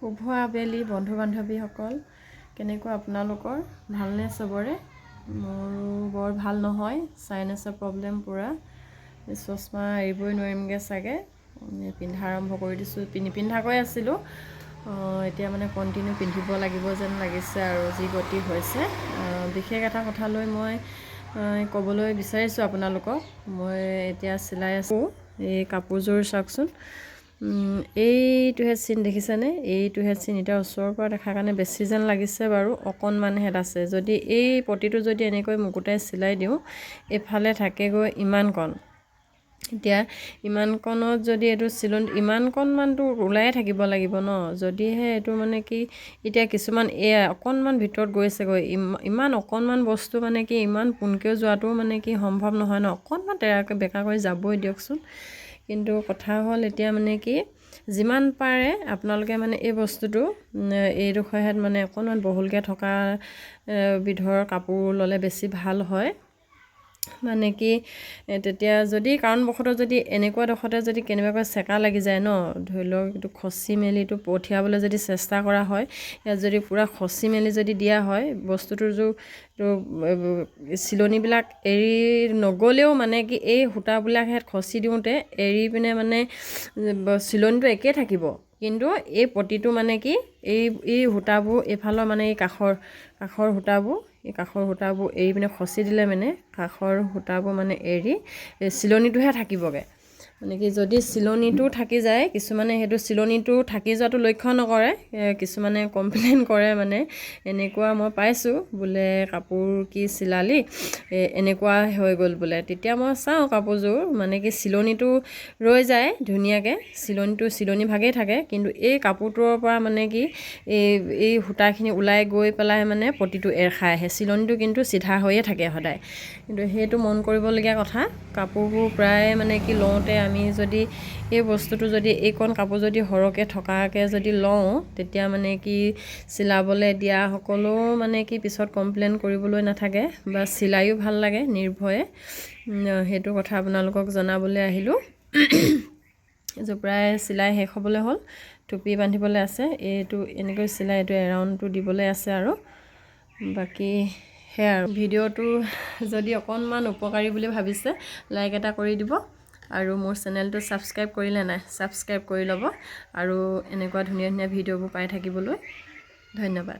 শুভ আবেলি বন্ধু বান্ধৱীসকল, কেনেকুৱা আপোনালোকৰ? ভালনে চবৰে? মোৰ বৰ ভাল নহয়, চাইনাছৰ প্ৰব্লেম পূৰা। চশমা এৰিবই নোৱাৰিমগৈ চাগে। পিন্ধা আৰম্ভ কৰি দিছোঁ, নিপিন্ধাকৈ আছিলোঁ, এতিয়া মানে কণ্টিনিউ পিন্ধিব লাগিব যেন লাগিছে আৰু যি গতি হৈছে। বিশেষ এটা কথা লৈ মই ক'বলৈ বিচাৰিছোঁ আপোনালোকক। মই এতিয়া চিলাই আছোঁ এই কাপোৰযোৰ, চাওকচোন। এইটোহে চিন দেখিছেনে? এইটোহে চিন। এতিয়া ওচৰৰ পৰা দেখাৰ কাৰণে বেছি যেন লাগিছে বাৰু, অকণমান হেড আছে। যদি এই পটিটো যদি এনেকৈ মুকুটাই চিলাই দিওঁ, এইফালে থাকেগৈ ইমানকণ। এতিয়া ইমানকণত যদি এইটো চিলনি ইমানকণমানটো ওলায়ে থাকিব লাগিব ন, যদিহে এইটো মানে কি এতিয়া কিছুমান অকণমান ভিতৰত গৈছেগৈ। ইমান অকণমান বস্তু মানে কি ইমান পোনকৈ যোৱাটো মানে কি সম্ভৱ নহয় ন, অকণমান তেৰাকৈ বেকা কৰি যাবই দিয়কচোন। কিন্তু কথা হ'ল এতিয়া মানে কি যিমান পাৰে আপোনালোকে মানে এই বস্তুটো এইডোখৰত মানে অকণমান বহলকৈ থকা বিধৰ কাপোৰ ল'লে বেছি ভাল হয়। মানে কি তেতিয়া যদি কাৰণবশতঃ যদি এনেকুৱা ডোখৰতে যদি কেনেবাকৈ চেকা লাগি যায় ন, ধৰি লওক এইটো খচি মেলিটো পঠিয়াবলৈ যদি চেষ্টা কৰা হয়, ইয়াত যদি পূৰা খচি মেলি যদি দিয়া হয়, বস্তুটোৰ চিলনিবিলাক এৰি নগ'লেও মানে কি এই সূতাবিলাক ইয়াত খচি দিওঁতে এৰি পিনে মানে চিলনিটো একেই থাকিব। কিন্তু এই পটিটো মানে কি এই সূতাবোৰ এইফালৰ মানে এই কাষৰ সূতাবোৰ এৰি পিনে খচি দিলে মানে কাষৰ সূতাবোৰ মানে এৰি এই চিলনিটোহে থাকিবগৈ। মানে কি যদি চিলনিটো থাকি যায়, কিছুমানে সেইটো চিলনিটো থাকি যোৱাটো লক্ষ্য নকৰে, কিছুমানে কমপ্লেইন কৰে মানে এনেকুৱা মই পাইছোঁ বোলে কাপোৰ কি চিলালি এনেকুৱা হৈ গ'ল বোলে। তেতিয়া মই চাওঁ কাপোৰযোৰ মানে কি চিলনিটো ৰৈ যায় ধুনীয়াকৈ, চিলনি ভাগেই থাকে, কিন্তু এই কাপোৰটোৰ পৰা মানে কি এই সূতাখিনি ওলাই গৈ পেলাই মানে পটিটো এৰ খাই আহে, চিলনিটো কিন্তু চিধা হৈয়ে থাকে সদায়। কিন্তু সেইটো মন কৰিবলগীয়া কথা। কাপোৰবোৰ প্ৰায় মানে কি লওঁতে আমি যদি এই বস্তুটো যদি এইকণ কাপোৰ যদি সৰহকৈ থকাকৈ যদি লওঁ, তেতিয়া মানে কি চিলাবলৈ দিয়া সকলো মানে কি পিছত কমপ্লেইন কৰিবলৈ নাথাকে বা চিলাইও ভাল লাগে নিৰ্ভয়ে। সেইটো কথা আপোনালোকক জনাবলৈ আহিলোঁ। এইযোৰ প্ৰায় চিলাই শেষ হ'বলৈ হ'ল, টুপি বান্ধিবলৈ আছে, এইটো এনেকৈ চিলাই এইটো এৰাউণ্ডটো দিবলৈ আছে আৰু বাকী সেয়া আৰু। ভিডিঅ'টো যদি অকণমান উপকাৰী বুলি ভাবিছে লাইক এটা কৰি দিব, আৰু মোৰ চেনেলটো ছাবস্ক্ৰাইব কৰিলে নাই ছাবস্ক্ৰাইব কৰি ল'ব, আৰু এনেকুৱা ধুনীয়া ধুনীয়া ভিডিঅ'বোৰ পাই থাকিবলৈ ধন্যবাদ।